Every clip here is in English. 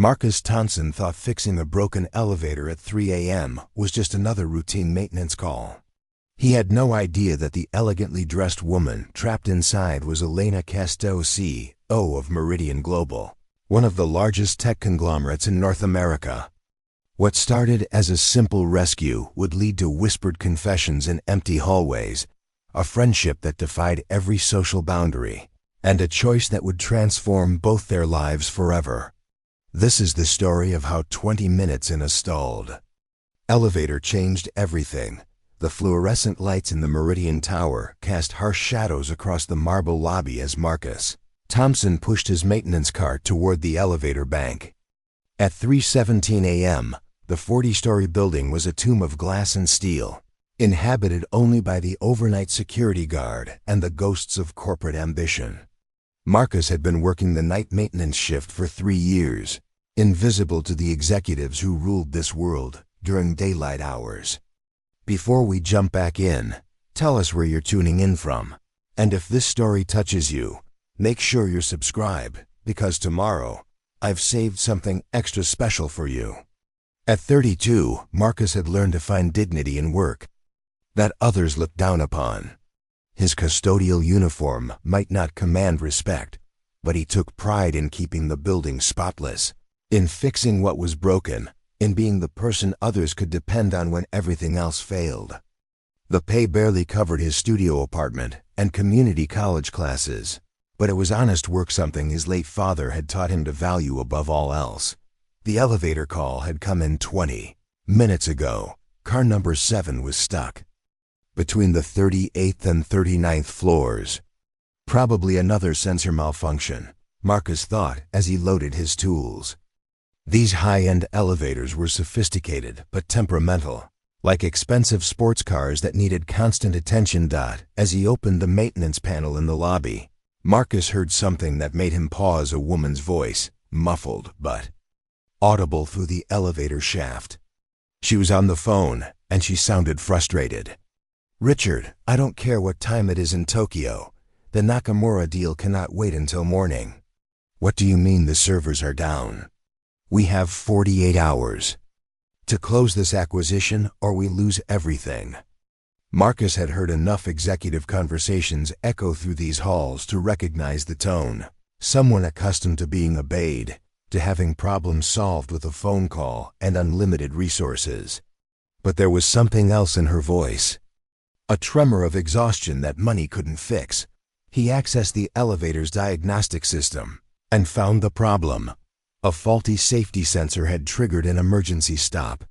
Marcus Thompson thought fixing a broken elevator at 3 a.m. was just another routine maintenance call. He had no idea that the elegantly dressed woman trapped inside was Elena Castillo, CEO of Meridian Global, one of the largest tech conglomerates in North America. What started as a simple rescue would lead to whispered confessions in empty hallways, a friendship that defied every social boundary, and a choice that would transform both their lives forever. This is the story of how 20 minutes in a stalled elevator changed everything. The fluorescent lights in the Meridian Tower cast harsh shadows across the marble lobby as Marcus Thompson pushed his maintenance cart toward the elevator bank. At 3:17 a.m., the 40-story building was a tomb of glass and steel, inhabited only by the overnight security guard and the ghosts of corporate ambition. Marcus had been working the night maintenance shift for 3 years, invisible to the executives who ruled this world during daylight hours. Before we jump back in, tell us where you're tuning in from. And if this story touches you, make sure you're subscribed, because tomorrow, I've saved something extra special for you. At 32, Marcus had learned to find dignity in work that others looked down upon. His custodial uniform might not command respect, but he took pride in keeping the building spotless, in fixing what was broken, in being the person others could depend on when everything else failed. The pay barely covered his studio apartment and community college classes, but it was honest work, something his late father had taught him to value above all else. The elevator call had come in 20 minutes ago. Car number 7 was stuck between the 38th and 39th floors. Probably another sensor malfunction, Marcus thought as he loaded his tools. These high-end elevators were sophisticated but temperamental, like expensive sports cars that needed constant attention. As he opened the maintenance panel in the lobby, Marcus heard something that made him pause, a woman's voice, muffled but audible through the elevator shaft. She was on the phone, and she sounded frustrated. "Richard, I don't care what time it is in Tokyo. The Nakamura deal cannot wait until morning." "What do you mean the servers are down?" "We have 48 hours to close this acquisition or we lose everything." Marcus had heard enough executive conversations echo through these halls to recognize the tone. Someone accustomed to being obeyed, to having problems solved with a phone call and unlimited resources. But there was something else in her voice, a tremor of exhaustion that money couldn't fix. He accessed the elevator's diagnostic system and found the problem. A faulty safety sensor had triggered an emergency stop.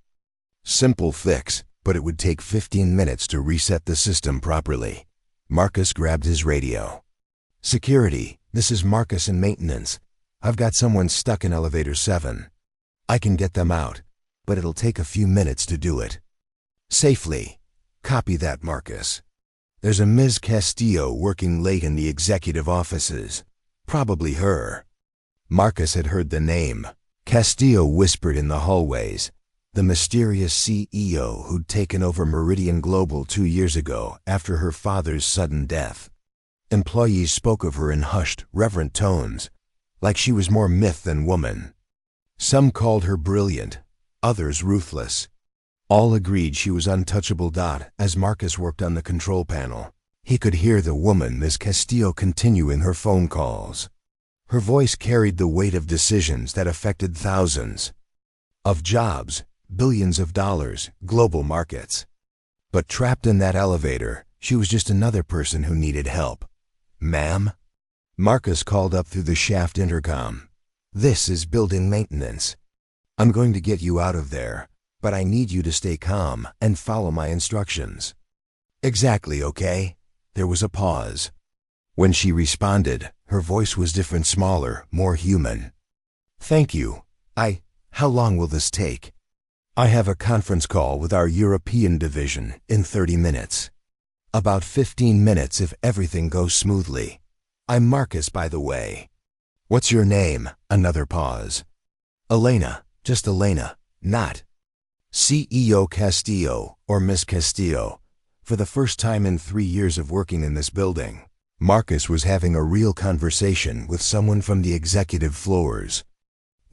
Simple fix, but it would take 15 minutes to reset the system properly. Marcus grabbed his radio. "Security, this is Marcus in maintenance. I've got someone stuck in elevator 7. I can get them out, but it'll take a few minutes to do it safely." "Copy that, Marcus. There's a Ms. Castillo working late in the executive offices. Probably her." Marcus had heard the name. Castillo whispered in the hallways, the mysterious CEO who'd taken over Meridian Global 2 years ago after her father's sudden death. Employees spoke of her in hushed, reverent tones, like she was more myth than woman. Some called her brilliant, others ruthless. All agreed she was untouchable. As Marcus worked on the control panel, he could hear the woman, Ms. Castillo, continuing her phone calls. Her voice carried the weight of decisions that affected thousands of jobs, billions of dollars, global markets. But trapped in that elevator, she was just another person who needed help. "Ma'am?" Marcus called up through the shaft intercom. "This is building maintenance. I'm going to get you out of there, but I need you to stay calm and follow my instructions." "Exactly, okay?" There was a pause. When she responded, her voice was different, smaller, more human. "Thank you. How long will this take?" "I have a conference call with our European division in 30 minutes. About 15 minutes if everything goes smoothly. I'm Marcus, by the way." "What's your name?" Another pause. "Elena, just Elena, not CEO Castillo or Miss Castillo." For the first time in 3 years of working in this building, Marcus was having a real conversation with someone from the executive floors.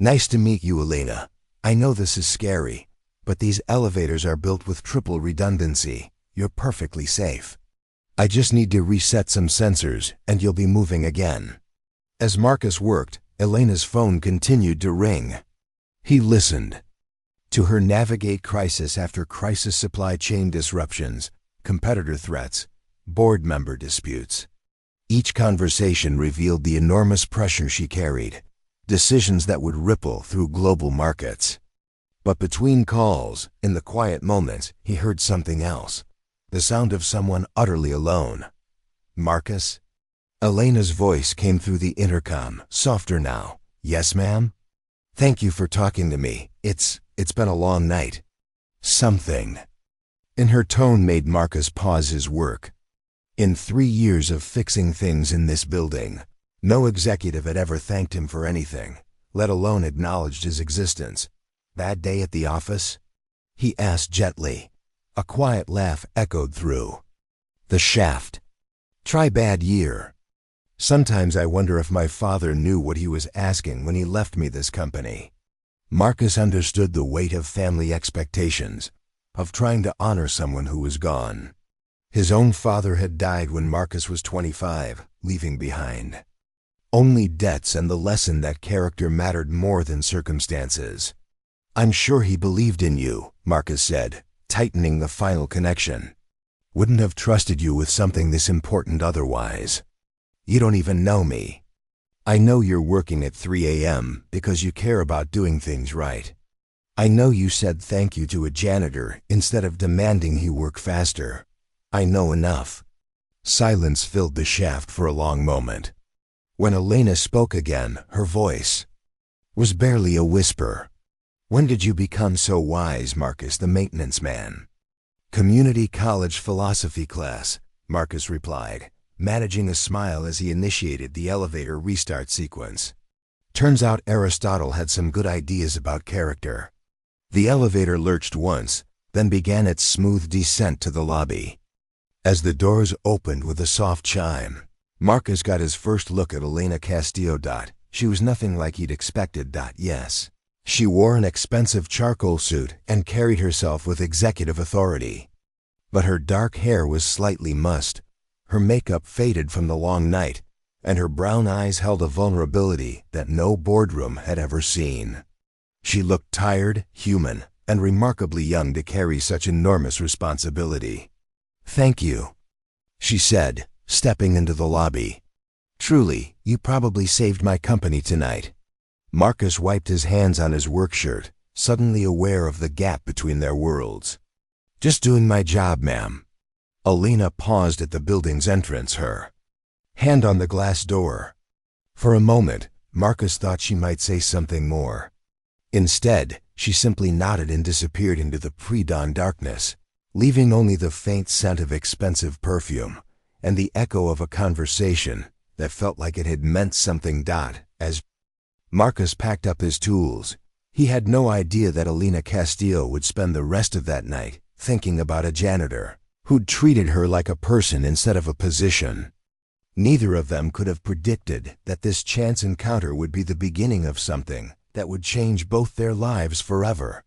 Nice to meet you, Elena. I know this is scary, but these elevators are built with triple redundancy. You're perfectly safe. I just need to reset some sensors, and you'll be moving again." As Marcus worked, Elena's phone continued to ring. He listened. To her navigate crisis after crisis, supply chain disruptions, competitor threats, board member disputes. Each conversation revealed the enormous pressure she carried, decisions that would ripple through global markets. But between calls, in the quiet moments, he heard something else, the sound of someone utterly alone. "Marcus?" Elena's voice came through the intercom, softer now. "Yes, ma'am? Thank you for talking to me. It's been a long night." Something in her tone made Marcus pause his work. In 3 years of fixing things in this building, no executive had ever thanked him for anything, let alone acknowledged his existence. "Bad day at the office?" he asked gently. A quiet laugh echoed through the shaft. "Try bad year. Sometimes I wonder if my father knew what he was asking when he left me this company." Marcus understood the weight of family expectations, of trying to honor someone who was gone. His own father had died when Marcus was 25, leaving behind only debts and the lesson that character mattered more than circumstances. "I'm sure he believed in you," Marcus said, tightening the final connection. "Wouldn't have trusted you with something this important otherwise. You don't even know me. I know you're working at 3 a.m. because you care about doing things right. I know you said thank you to a janitor instead of demanding he work faster. I know enough." Silence filled the shaft for a long moment. When Elena spoke again, her voice was barely a whisper. "When did you become so wise, Marcus, the maintenance man?" "Community college philosophy class," Marcus replied, managing a smile as he initiated the elevator restart sequence. "Turns out Aristotle had some good ideas about character." The elevator lurched once, then began its smooth descent to the lobby. As the doors opened with a soft chime, Marcus got his first look at Elena Castillo. She was nothing like he'd expected. Yes. She wore an expensive charcoal suit and carried herself with executive authority. But her dark hair was slightly mussed, her makeup faded from the long night, and her brown eyes held a vulnerability that no boardroom had ever seen. She looked tired, human, and remarkably young to carry such enormous responsibility. "Thank you," she said, stepping into the lobby. "Truly, you probably saved my company tonight." Marcus wiped his hands on his work shirt, suddenly aware of the gap between their worlds. "Just doing my job, ma'am." Elena paused at the building's entrance, her hand on the glass door. For a moment, Marcus thought she might say something more. Instead, she simply nodded and disappeared into the pre-dawn darkness, leaving only the faint scent of expensive perfume and the echo of a conversation that felt like it had meant something. As Marcus packed up his tools, he had no idea that Elena Castillo would spend the rest of that night thinking about a janitor who'd treated her like a person instead of a position. Neither of them could have predicted that this chance encounter would be the beginning of something that would change both their lives forever.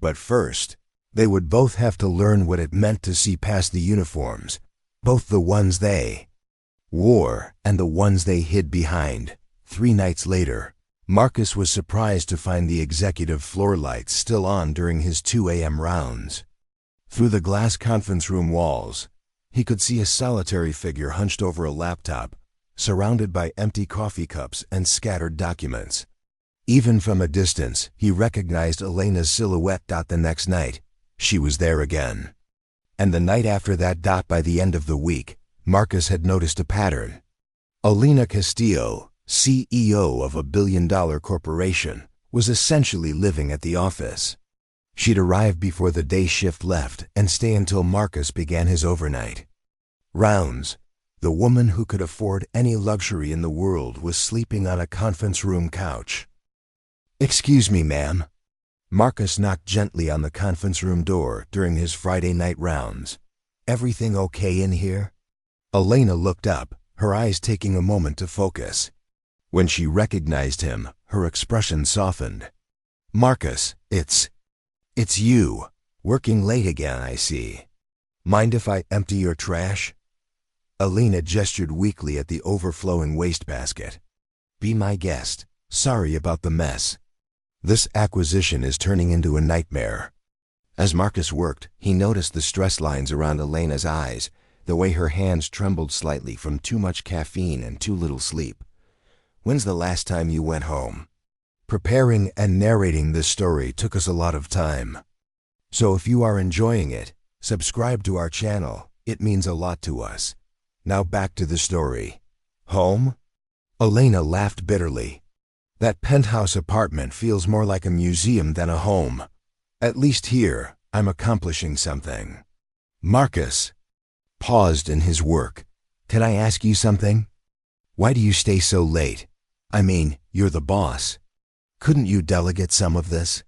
But first, they would both have to learn what it meant to see past the uniforms, both the ones they wore and the ones they hid behind. 3 nights later, Marcus was surprised to find the executive floor lights still on during his 2 a.m. rounds. Through the glass conference room walls, he could see a solitary figure hunched over a laptop, surrounded by empty coffee cups and scattered documents. Even from a distance, he recognized Elena's silhouette. The next night, she was there again. And the night after that. By the end of the week, Marcus had noticed a pattern. Elena Castillo, CEO of a billion-dollar corporation, was essentially living at the office. She'd arrive before the day shift left and stay until Marcus began his overnight rounds. The woman who could afford any luxury in the world was sleeping on a conference room couch. "Excuse me, ma'am." Marcus knocked gently on the conference room door during his Friday night rounds. "Everything okay in here?" Elena looked up, her eyes taking a moment to focus. When she recognized him, her expression softened. "Marcus, it's you. Working late again, I see. Mind if I empty your trash?" Elena gestured weakly at the overflowing wastebasket. "Be my guest. Sorry about the mess. This acquisition is turning into a nightmare." As Marcus worked, he noticed the stress lines around Elena's eyes, the way her hands trembled slightly from too much caffeine and too little sleep. "When's the last time you went home?" Preparing and narrating this story took us a lot of time. So if you are enjoying it, subscribe to our channel. It means a lot to us. Now back to the story. "Home?" Elena laughed bitterly. "That penthouse apartment feels more like a museum than a home. At least here, I'm accomplishing something." Marcus paused in his work. "Can I ask you something? Why do you stay so late? I mean, you're the boss. Couldn't you delegate some of this?"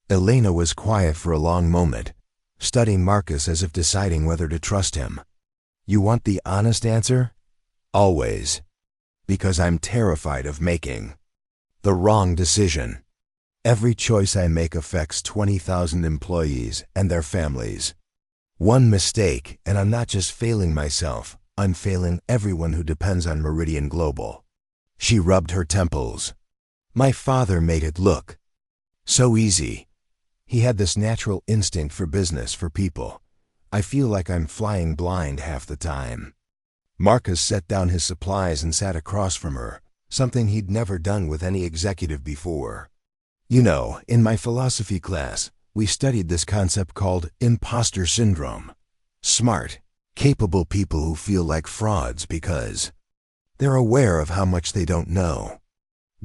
Elena was quiet for a long moment, studying Marcus as if deciding whether to trust him. "You want the honest answer?" "Always. Because I'm terrified of making the wrong decision. Every choice I make affects 20,000 employees and their families. One mistake, and I'm not just failing myself, I'm failing everyone who depends on Meridian Global." She rubbed her temples. "My father made it look so easy. He had this natural instinct for business, for people. I feel like I'm flying blind half the time." Marcus set down his supplies and sat across from her, something he'd never done with any executive before. "You know, in my philosophy class, we studied this concept called imposter syndrome. Smart, capable people who feel like frauds because they're aware of how much they don't know."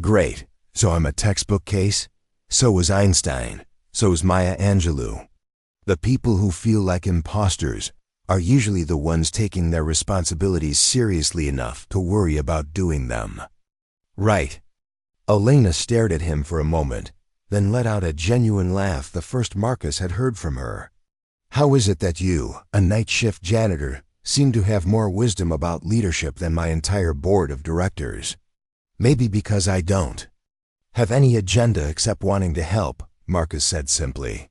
"Great, so I'm a textbook case? So was Einstein. So is Maya Angelou. The people who feel like imposters are usually the ones taking their responsibilities seriously enough to worry about doing them." "Right." Elena stared at him for a moment, then let out a genuine laugh, the first Marcus had heard from her. "How is it that you, a night shift janitor, seem to have more wisdom about leadership than my entire board of directors?" "Maybe because I don't have any agenda except wanting to help," Marcus said simply.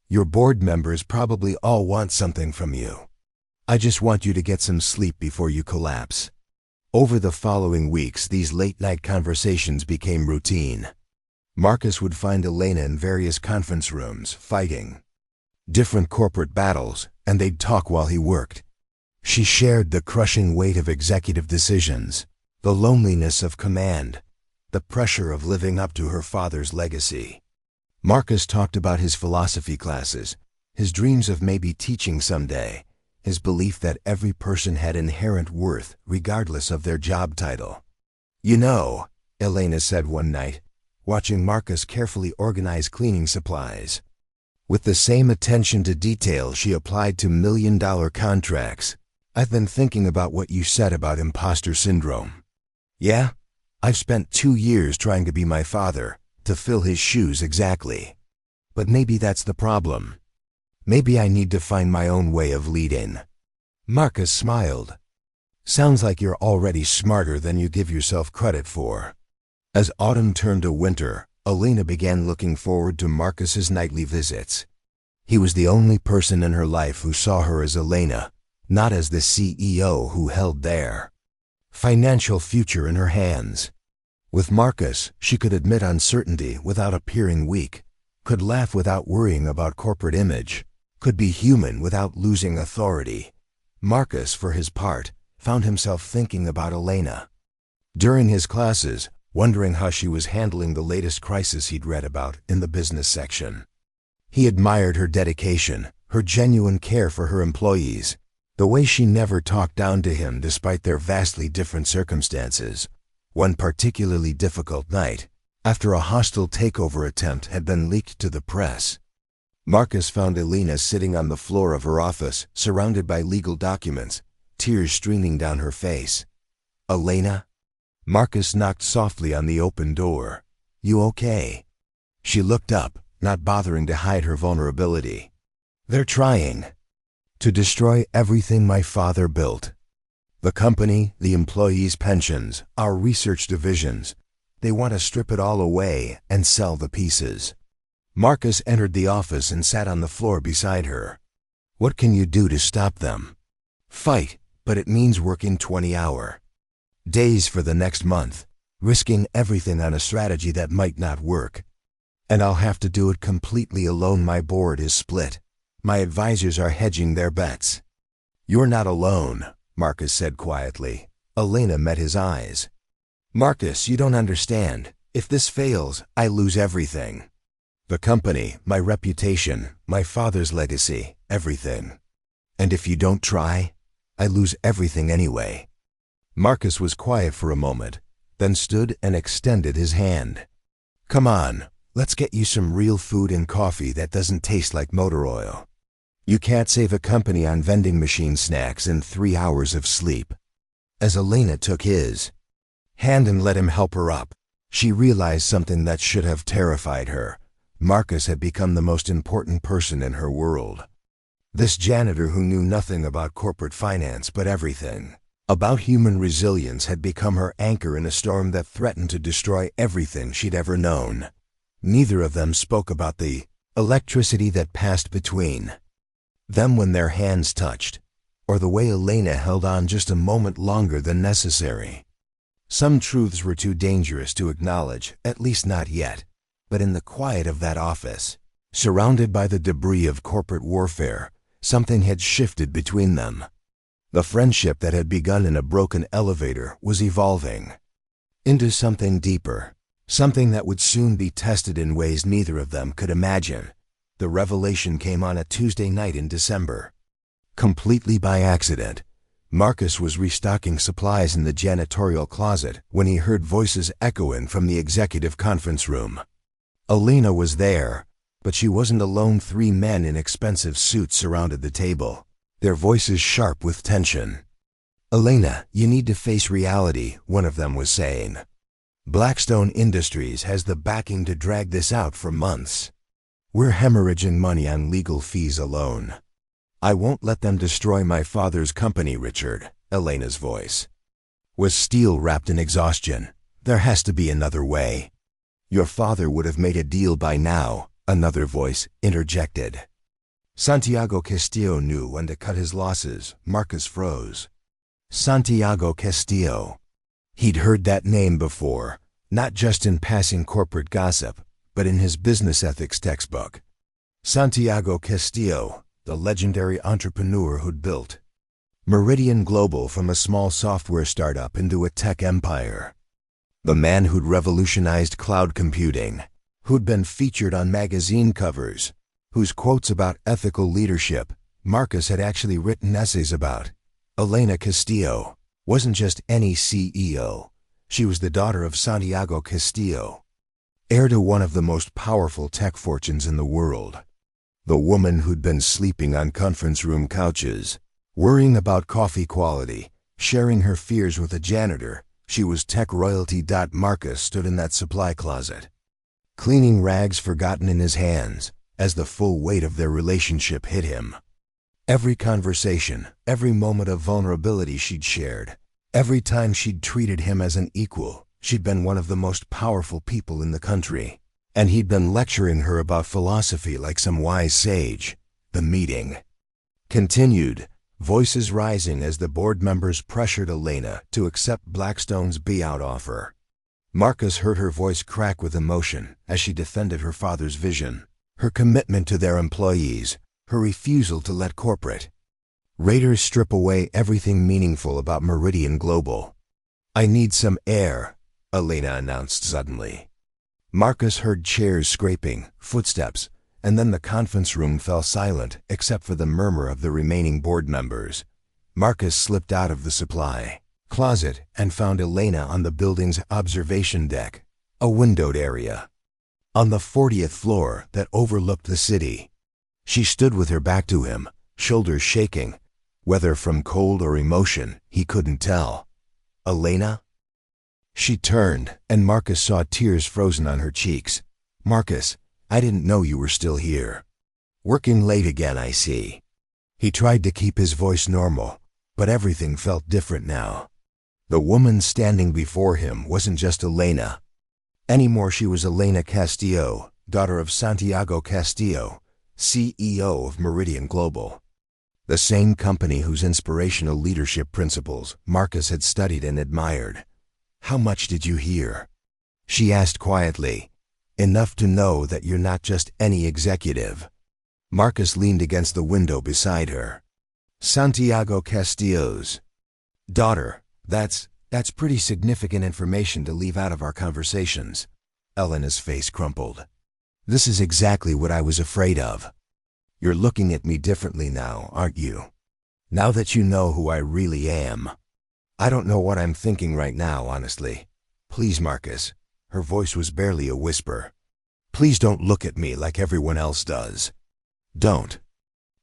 "Your board members probably all want something from you. I just want you to get some sleep before you collapse." Over the following weeks, these late-night conversations became routine. Marcus would find Elena in various conference rooms, fighting different corporate battles, and they'd talk while he worked. She shared the crushing weight of executive decisions, the loneliness of command, the pressure of living up to her father's legacy. Marcus talked about his philosophy classes, his dreams of maybe teaching someday, his belief that every person had inherent worth regardless of their job title. "You know," Elena said one night, watching Marcus carefully organize cleaning supplies, with the same attention to detail she applied to million-dollar contracts, "I've been thinking about what you said about imposter syndrome. Yeah? I've spent 2 years trying to be my father, to fill his shoes exactly. But maybe that's the problem. Maybe I need to find my own way of leading." Marcus smiled. "Sounds like you're already smarter than you give yourself credit for." As autumn turned to winter, Elena began looking forward to Marcus's nightly visits. He was the only person in her life who saw her as Elena, not as the CEO who held their financial future in her hands. With Marcus, she could admit uncertainty without appearing weak, could laugh without worrying about corporate image, could be human without losing authority. Marcus, for his part, found himself thinking about Elena during his classes, wondering how she was handling the latest crisis he'd read about in the business section. He admired her dedication, her genuine care for her employees, the way she never talked down to him despite their vastly different circumstances. One particularly difficult night, after a hostile takeover attempt had been leaked to the press, Marcus found Elena sitting on the floor of her office, surrounded by legal documents, tears streaming down her face. "Elena?" Marcus knocked softly on the open door. "You okay?" She looked up, not bothering to hide her vulnerability. "They're trying to destroy everything my father built. The company, the employees' pensions, our research divisions. They want to strip it all away and sell the pieces. Marcus entered the office and sat on the floor beside her. What can you do to stop them? Fight, but it means working 20-hour days for the next month, risking everything on a strategy that might not work. And I'll have to do it completely alone. My board is split. My advisors are hedging their bets. You're not alone, Marcus said quietly. Elena met his eyes. Marcus, you don't understand. If this fails, I lose everything. The company, my reputation, my father's legacy, everything. And if you don't try, I lose everything anyway. Marcus was quiet for a moment, then stood and extended his hand. Come on, let's get you some real food and coffee that doesn't taste like motor oil. You can't save a company on vending machine snacks and 3 hours of sleep. As Elena took his hand and let him help her up, she realized something that should have terrified her. Marcus had become the most important person in her world. This janitor who knew nothing about corporate finance but everything about human resilience had become her anchor in a storm that threatened to destroy everything she'd ever known. Neither of them spoke about the electricity that passed between them when their hands touched, or the way Elena held on just a moment longer than necessary. Some truths were too dangerous to acknowledge, at least not yet. But in the quiet of that office, surrounded by the debris of corporate warfare, something had shifted between them. The friendship that had begun in a broken elevator was evolving into something deeper, something that would soon be tested in ways neither of them could imagine. The revelation came on a Tuesday night in December. Completely by accident, Marcus was restocking supplies in the janitorial closet when he heard voices echoing from the executive conference room. Elena was there, but she wasn't alone. 3 men in expensive suits surrounded the table, their voices sharp with tension. Elena, you need to face reality, one of them was saying. Blackstone Industries has the backing to drag this out for months. We're hemorrhaging money on legal fees alone. I won't let them destroy my father's company, Richard. Elena's voice was steel wrapped in exhaustion. There has to be another way. Your father would have made a deal by now, another voice interjected. Santiago Castillo knew when to cut his losses. Marcus froze. Santiago Castillo. He'd heard that name before, not just in passing corporate gossip, but in his business ethics textbook. Santiago Castillo, the legendary entrepreneur who'd built Meridian Global from a small software startup into a tech empire. The man who'd revolutionized cloud computing, who'd been featured on magazine covers, whose quotes about ethical leadership Marcus had actually written essays about. Elena Castillo wasn't just any CEO. She was the daughter of Santiago Castillo, heir to one of the most powerful tech fortunes in the world. The woman who'd been sleeping on conference room couches, worrying about coffee quality, sharing her fears with a janitor. She was tech royalty. Marcus stood in that supply closet, cleaning rags forgotten in his hands, as the full weight of their relationship hit him. Every conversation, every moment of vulnerability she'd shared, every time she'd treated him as an equal, she'd been one of the most powerful people in the country. And he'd been lecturing her about philosophy like some wise sage. The meeting continued, voices rising as the board members pressured Elena to accept Blackstone's buyout offer. Marcus heard her voice crack with emotion as she defended her father's vision, her commitment to their employees, her refusal to let corporate raiders strip away everything meaningful about Meridian Global. I need some air, Elena announced suddenly. Marcus heard chairs scraping, footsteps, and then the conference room fell silent except for the murmur of the remaining board members. Marcus slipped out of the supply closet and found Elena on the building's observation deck, a windowed area on the 40th floor that overlooked the city. She stood with her back to him, shoulders shaking, whether from cold or emotion, he couldn't tell. Elena? She turned, and Marcus saw tears frozen on her cheeks. Marcus, I didn't know you were still here. Working late again, I see. He tried to keep his voice normal, but everything felt different now. The woman standing before him wasn't just Elena. Anymore, she was Elena Castillo, daughter of Santiago Castillo, CEO of Meridian Global, the same company whose inspirational leadership principles Marcus had studied and admired. "How much did you hear?" she asked quietly. "Enough to know that you're not just any executive." Marcus leaned against the window beside her. "Santiago Castillo's daughter, that's pretty significant information to leave out of our conversations." Elena's face crumpled. "This is exactly what I was afraid of. You're looking at me differently now, aren't you? Now that you know who I really am." "I don't know what I'm thinking right now, honestly. Please, Marcus." Her voice was barely a whisper. "Please don't look at me like everyone else does. Don't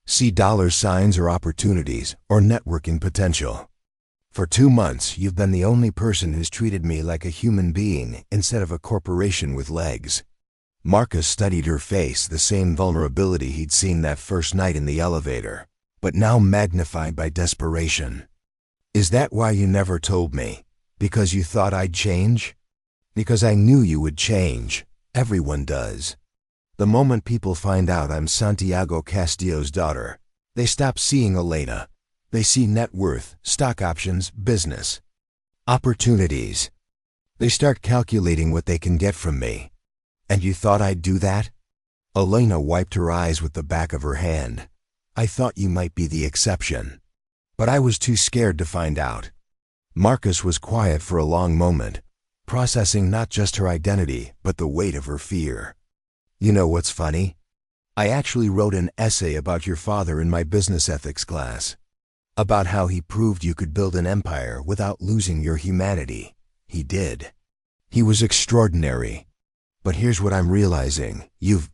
see dollar signs or opportunities or networking potential. For 2 months, you've been the only person who's treated me like a human being instead of a corporation with legs." Marcus studied her face, the same vulnerability he'd seen that first night in the elevator, but now magnified by desperation. "Is that why you never told me? Because you thought I'd change?" "Because I knew you would change. Everyone does. The moment people find out I'm Santiago Castillo's daughter, they stop seeing Elena. They see net worth, stock options, business opportunities. They start calculating what they can get from me. And you thought I'd do that?" Elena wiped her eyes with the back of her hand. "I thought you might be the exception. But I was too scared to find out." Marcus was quiet for a long moment, processing not just her identity, but the weight of her fear. "You know what's funny? I actually wrote an essay about your father in my business ethics class. About how he proved you could build an empire without losing your humanity. He did. He was extraordinary. But here's what I'm realizing. You've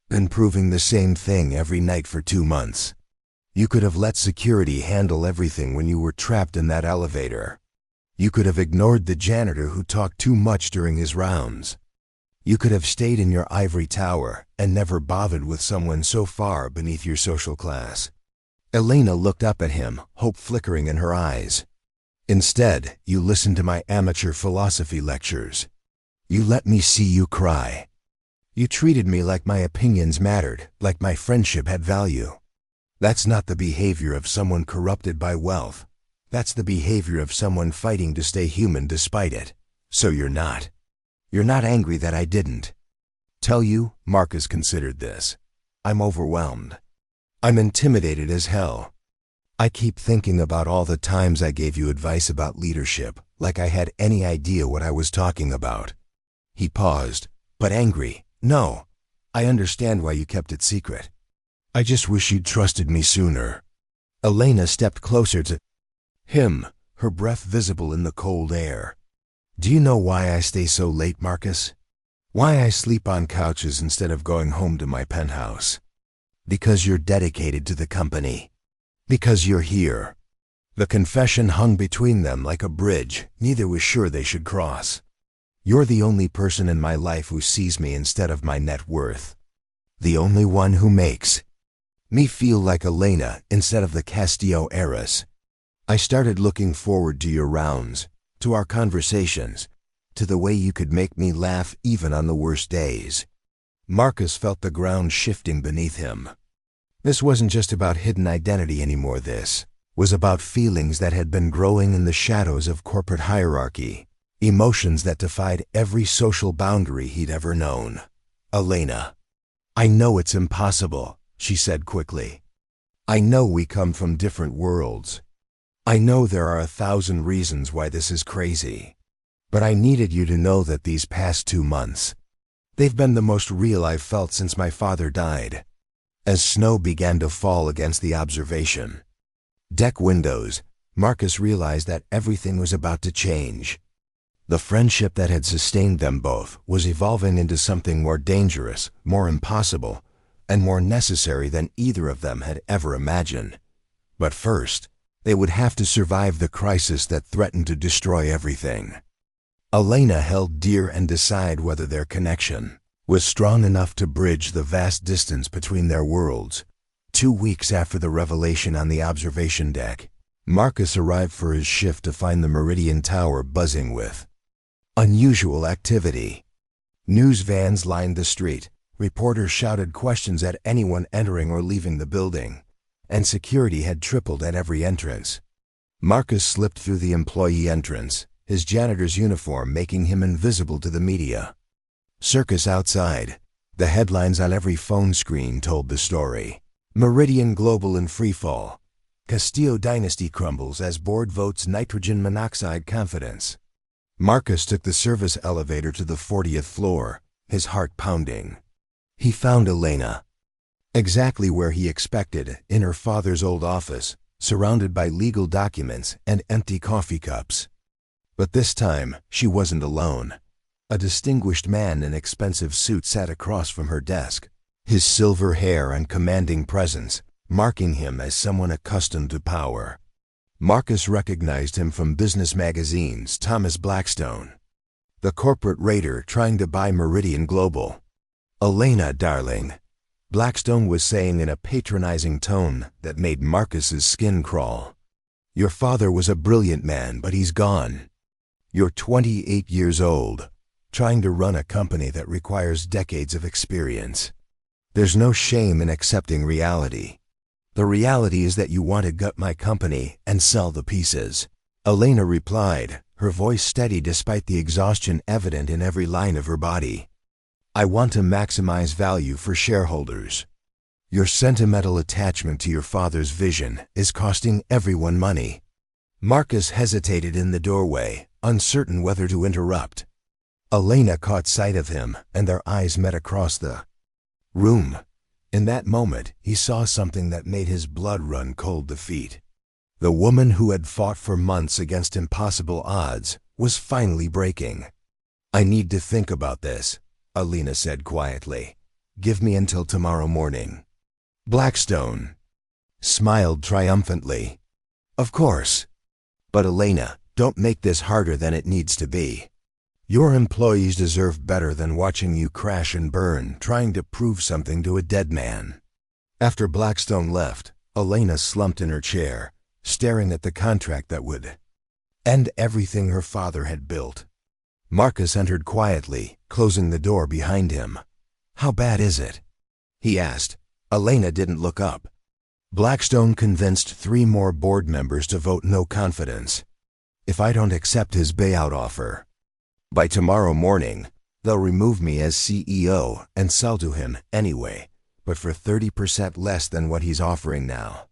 been proving the same thing every night for 2 months. You could have let security handle everything when you were trapped in that elevator. You could have ignored the janitor who talked too much during his rounds. You could have stayed in your ivory tower and never bothered with someone so far beneath your social class." Elena looked up at him, hope flickering in her eyes. "Instead, you listened to my amateur philosophy lectures. You let me see you cry. You treated me like my opinions mattered, like my friendship had value. That's not the behavior of someone corrupted by wealth. That's the behavior of someone fighting to stay human despite it. So you're not angry that I didn't tell you?" Marcus considered this. "I'm overwhelmed. I'm intimidated as hell. I keep thinking about all the times I gave you advice about leadership, like I had any idea what I was talking about." He paused. "But angry? No. I understand why you kept it secret. I just wish you'd trusted me sooner." Elena stepped closer to him, her breath visible in the cold air. "Do you know why I stay so late, Marcus? Why I sleep on couches instead of going home to my penthouse? Because you're dedicated to the company. Because you're here." The confession hung between them like a bridge neither was sure they should cross. "You're the only person in my life who sees me instead of my net worth. The only one who makes me feel like Elena instead of the Castillo heiress. I started looking forward to your rounds, to our conversations, to the way you could make me laugh even on the worst days." Marcus felt the ground shifting beneath him. This wasn't just about hidden identity anymore. This was about feelings that had been growing in the shadows of corporate hierarchy, emotions that defied every social boundary he'd ever known. "Elena, I know it's impossible," she said quickly. "I know we come from different worlds. I know there are 1,000 reasons why this is crazy. But I needed you to know that these past 2 months, they've been the most real I've felt since my father died." As snow began to fall against the observation deck windows, Marcus realized that everything was about to change. The friendship that had sustained them both was evolving into something more dangerous, more impossible, and more necessary than either of them had ever imagined. But first, they would have to survive the crisis that threatened to destroy everything. Elena held dear and decide whether their connection was strong enough to bridge the vast distance between their worlds. 2 weeks after the revelation on the observation deck, Marcus arrived for his shift to find the Meridian Tower buzzing with unusual activity. News vans lined the street. Reporters shouted questions at anyone entering or leaving the building, and security had tripled at every entrance. Marcus slipped through the employee entrance, his janitor's uniform making him invisible to the media. Circus outside. The headlines on every phone screen told the story. Meridian Global in freefall. Castillo dynasty crumbles as board votes nitrogen monoxide confidence. Marcus took the service elevator to the 40th floor, his heart pounding. He found Elena. Exactly where he expected, in her father's old office, surrounded by legal documents and empty coffee cups. But this time, she wasn't alone. A distinguished man in expensive suit sat across from her desk, his silver hair and commanding presence marking him as someone accustomed to power. Marcus recognized him from business magazines. Thomas Blackstone, the corporate raider trying to buy Meridian Global. "Elena, darling," Blackstone was saying in a patronizing tone that made Marcus's skin crawl. "Your father was a brilliant man, but he's gone. You're 28 years old, trying to run a company that requires decades of experience. There's no shame in accepting reality. The reality is that you want to gut my company and sell the pieces." Elena replied, her voice steady despite the exhaustion evident in every line of her body. "I want to maximize value for shareholders. Your sentimental attachment to your father's vision is costing everyone money." Marcus hesitated in the doorway, uncertain whether to interrupt. Elena caught sight of him, and their eyes met across the room. In that moment, he saw something that made his blood run cold to feet. The woman who had fought for months against impossible odds was finally breaking. "I need to think about this," Elena said quietly. "Give me until tomorrow morning." Blackstone smiled triumphantly. "Of course. But Elena, don't make this harder than it needs to be. Your employees deserve better than watching you crash and burn, trying to prove something to a dead man." After Blackstone left, Elena slumped in her chair, staring at the contract that would end everything her father had built. Marcus entered quietly, closing the door behind him. "How bad is it?" he asked. Elena didn't look up. Blackstone convinced 3 more board members to vote no confidence. "If I don't accept his buyout offer, by tomorrow morning, they'll remove me as CEO and sell to him anyway, but for 30% less than what he's offering now."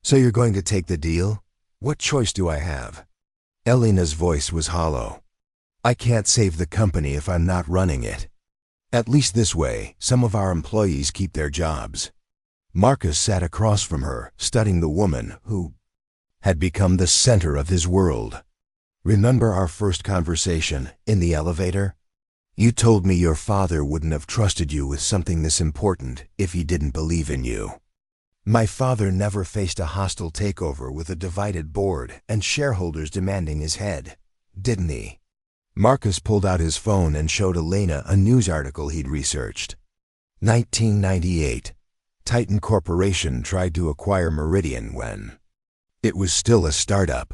"So you're going to take the deal? What choice do I have?" Elena's voice was hollow. "I can't save the company if I'm not running it. At least this way, some of our employees keep their jobs." Marcus sat across from her, studying the woman who had become the center of his world. "Remember our first conversation in the elevator? You told me your father wouldn't have trusted you with something this important if he didn't believe in you. My father never faced a hostile takeover with a divided board and shareholders demanding his head, didn't he?" Marcus pulled out his phone and showed Elena a news article he'd researched. 1998. Titan Corporation tried to acquire Meridian when it was still a startup.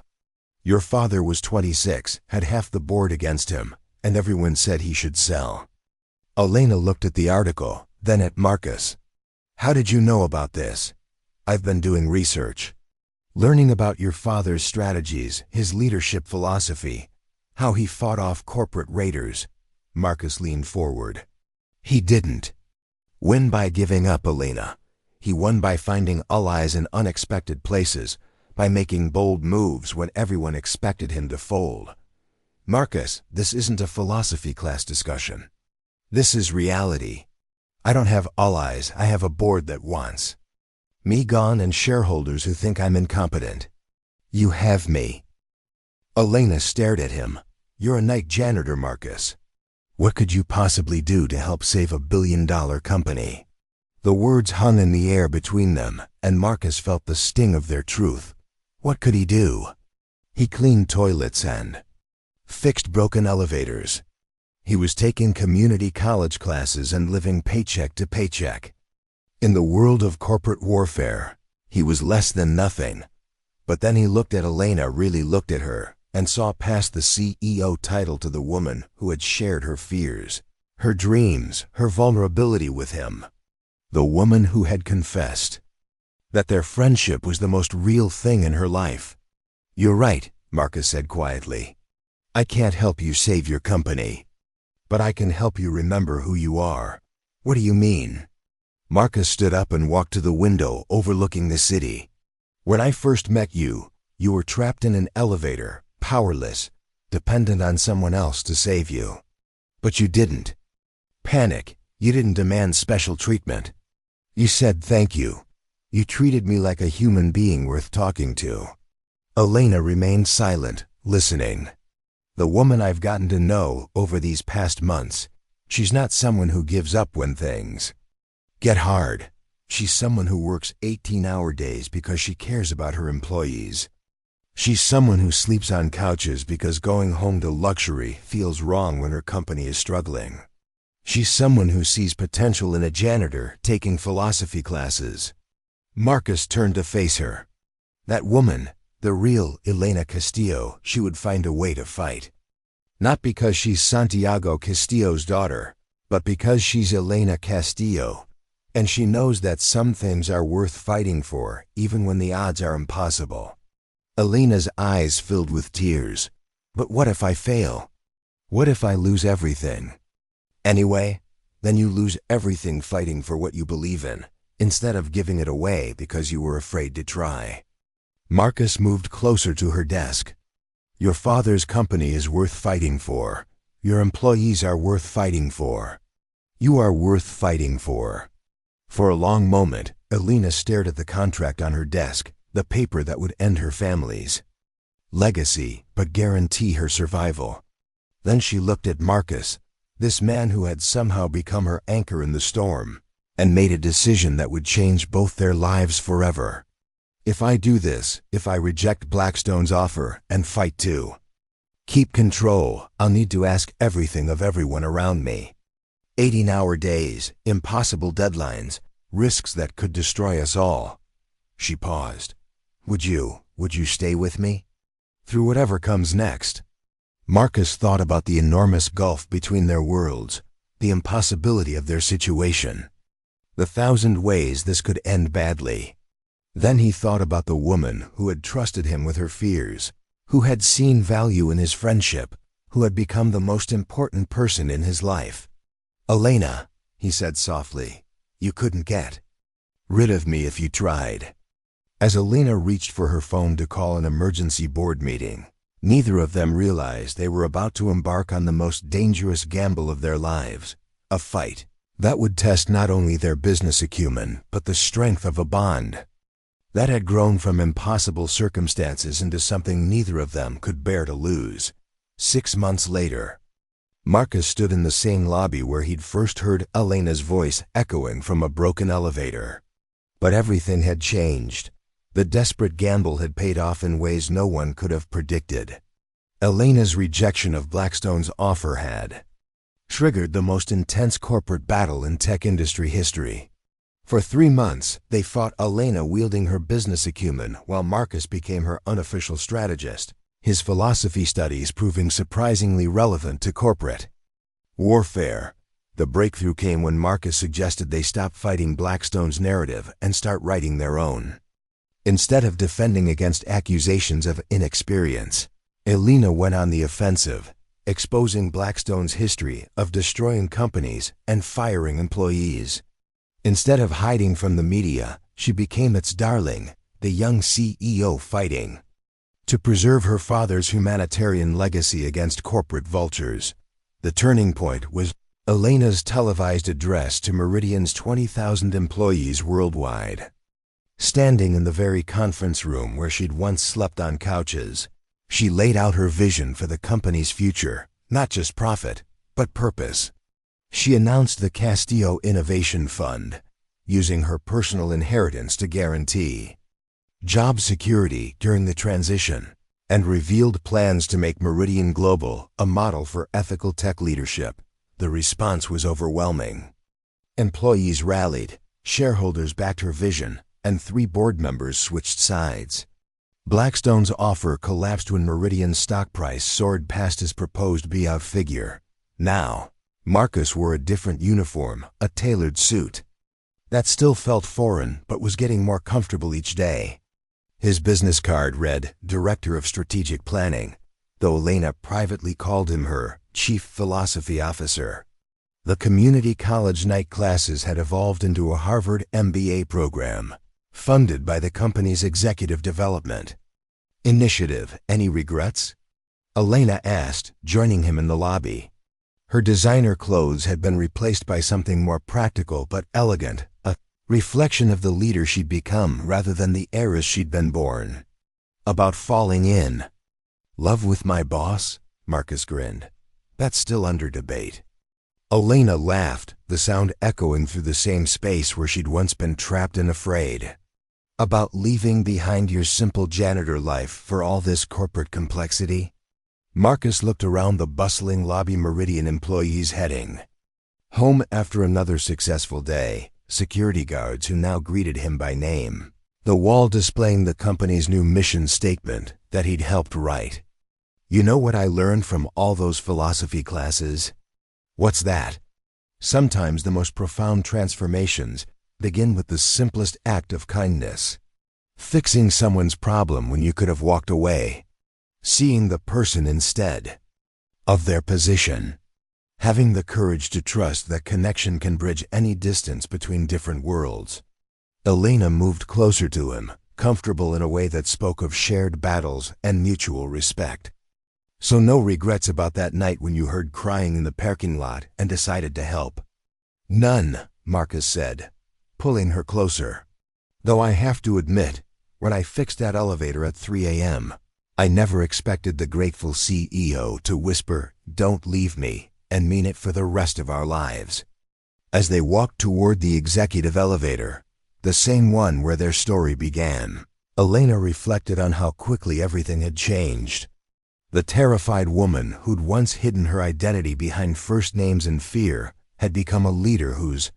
Your father was 26, had half the board against him, and everyone said he should sell. Elena looked at the article, then at Marcus. "How did you know about this?" "I've been doing research. Learning about your father's strategies, his leadership philosophy, how he fought off corporate raiders." Marcus leaned forward. "He didn't win by giving up, Elena. He won by finding allies in unexpected places, by making bold moves when everyone expected him to fold." "Marcus, this isn't a philosophy class discussion. This is reality. I don't have allies, I have a board that wants me gone and shareholders who think I'm incompetent. You have me." Elena stared at him. "You're a night janitor, Marcus. What could you possibly do to help save a billion-dollar company?" The words hung in the air between them, and Marcus felt the sting of their truth. What could he do? He cleaned toilets and fixed broken elevators. He was taking community college classes and living paycheck to paycheck. In the world of corporate warfare, he was less than nothing. But then he looked at Elena, really looked at her, and saw past the CEO title to the woman who had shared her fears. her dreams, her vulnerability with him. The woman who had confessed that their friendship was the most real thing in her life. "You're right," Marcus said quietly. "I can't help you save your company, but I can help you remember who you are." "What do you mean?" Marcus stood up and walked to the window overlooking the city. "When I first met you, you were trapped in an elevator, powerless, dependent on someone else to save you. But you didn't panic. You didn't demand special treatment. You said thank you. You treated me like a human being worth talking to." Elena remained silent, listening. "The woman I've gotten to know over these past months, she's not someone who gives up when things get hard. She's someone who works 18-hour days because she cares about her employees. She's someone who sleeps on couches because going home to luxury feels wrong when her company is struggling. She's someone who sees potential in a janitor taking philosophy classes." Marcus turned to face her. That woman, the real Elena Castillo, she would find a way to fight. Not because she's Santiago Castillo's daughter, but because she's Elena Castillo, and she knows that some things are worth fighting for even when the odds are impossible. Elena's eyes filled with tears. "But what if I fail? What if I lose everything?" "Anyway, then you lose everything fighting for what you believe in, instead of giving it away because you were afraid to try." Marcus moved closer to her desk. "Your father's company is worth fighting for. Your employees are worth fighting for. You are worth fighting for." For a long moment, Elena stared at the contract on her desk, the paper that would end her family's legacy but guarantee her survival. Then she looked at Marcus, this man who had somehow become her anchor in the storm, and made a decision that would change both their lives forever. "If I do this, if I reject Blackstone's offer and fight to keep control, I'll need to ask everything of everyone around me. 18-hour days, impossible deadlines, risks that could destroy us all." She paused. Would you stay with me? Through whatever comes next?" Marcus thought about the enormous gulf between their worlds, the impossibility of their situation, the 1,000 ways this could end badly. Then he thought about the woman who had trusted him with her fears, who had seen value in his friendship, who had become the most important person in his life. "Elena," he said softly, "you couldn't get rid of me if you tried." As Elena reached for her phone to call an emergency board meeting, neither of them realized they were about to embark on the most dangerous gamble of their lives, a fight that would test not only their business acumen, but the strength of a bond that had grown from impossible circumstances into something neither of them could bear to lose. 6 months later, Marcus stood in the same lobby where he'd first heard Elena's voice echoing from a broken elevator. But everything had changed. The desperate gamble had paid off in ways no one could have predicted. Elena's rejection of Blackstone's offer had triggered the most intense corporate battle in tech industry history. For 3 months, they fought, Elena wielding her business acumen while Marcus became her unofficial strategist, his philosophy studies proving surprisingly relevant to corporate warfare. The breakthrough came when Marcus suggested they stop fighting Blackstone's narrative and start writing their own. Instead of defending against accusations of inexperience, Elena went on the offensive, exposing Blackstone's history of destroying companies and firing employees. Instead of hiding from the media, she became its darling, the young CEO fighting to preserve her father's humanitarian legacy against corporate vultures. The turning point was Elena's televised address to Meridian's 20,000 employees worldwide. Standing in the very conference room where she'd once slept on couches, she laid out her vision for the company's future, not just profit, but purpose. She announced the Castillo Innovation Fund, using her personal inheritance to guarantee job security during the transition, and revealed plans to make Meridian Global a model for ethical tech leadership. The response was overwhelming. Employees rallied, shareholders backed her vision, and 3 board members switched sides. Blackstone's offer collapsed when Meridian's stock price soared past his proposed buyout figure. Now, Marcus wore a different uniform, a tailored suit. That still felt foreign, but was getting more comfortable each day. His business card read, Director of Strategic Planning, though Elena privately called him her Chief Philosophy Officer. The community college night classes had evolved into a Harvard MBA program, funded by the company's executive development initiative. Any regrets? Elena asked, joining him in the lobby. Her designer clothes had been replaced by something more practical but elegant, a reflection of the leader she'd become rather than the heiress she'd been born. About falling in love with my boss? Marcus grinned. That's still under debate. Elena laughed, the sound echoing through the same space where she'd once been trapped and afraid. About leaving behind your simple janitor life for all this corporate complexity? Marcus looked around the bustling lobby. Meridian employees heading home after another successful day, security guards who now greeted him by name, the wall displaying the company's new mission statement that he'd helped write. You know what I learned from all those philosophy classes? What's that? Sometimes the most profound transformations begin with the simplest act of kindness. Fixing someone's problem when you could have walked away. Seeing the person instead of their position. Having the courage to trust that connection can bridge any distance between different worlds. Elena moved closer to him, comfortable in a way that spoke of shared battles and mutual respect. So no regrets about that night when you heard crying in the parking lot and decided to help? None, Marcus said, pulling her closer. Though I have to admit, when I fixed that elevator at 3 a.m., I never expected the grateful CEO to whisper, "Don't leave me," and mean it for the rest of our lives. As they walked toward the executive elevator, the same one where their story began, Elena reflected on how quickly everything had changed. The terrified woman who'd once hidden her identity behind first names and fear had become a leader whose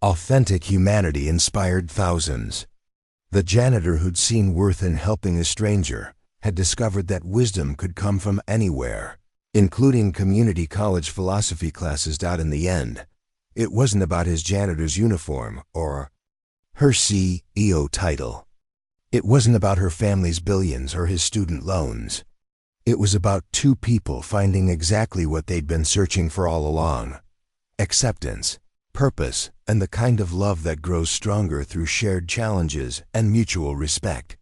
authentic humanity inspired thousands. The janitor who'd seen worth in helping a stranger had discovered that wisdom could come from anywhere, including community college philosophy classes. In the end, it wasn't about his janitor's uniform or her CEO title. It wasn't about her family's billions or his student loans. It was about two people finding exactly what they'd been searching for all along: acceptance, purpose, and the kind of love that grows stronger through shared challenges and mutual respect.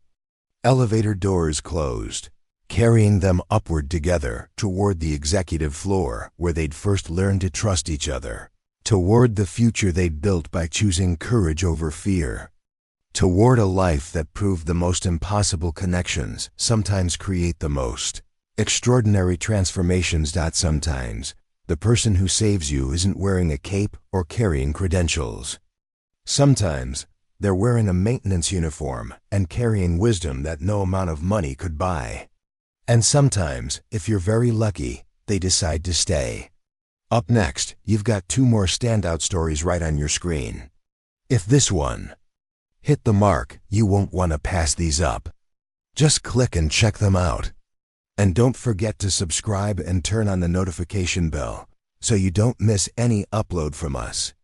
Elevator doors closed, carrying them upward together toward the executive floor where they'd first learned to trust each other, toward the future they'd built by choosing courage over fear, toward a life that proved the most impossible connections sometimes create the most extraordinary transformations. Sometimes, the person who saves you isn't wearing a cape or carrying credentials. Sometimes, they're wearing a maintenance uniform and carrying wisdom that no amount of money could buy. And sometimes, if you're very lucky, they decide to stay. Up next, you've got two more standout stories right on your screen. If this one hit the mark, you won't want to pass these up. Just click and check them out. And don't forget to subscribe and turn on the notification bell so you don't miss any upload from us.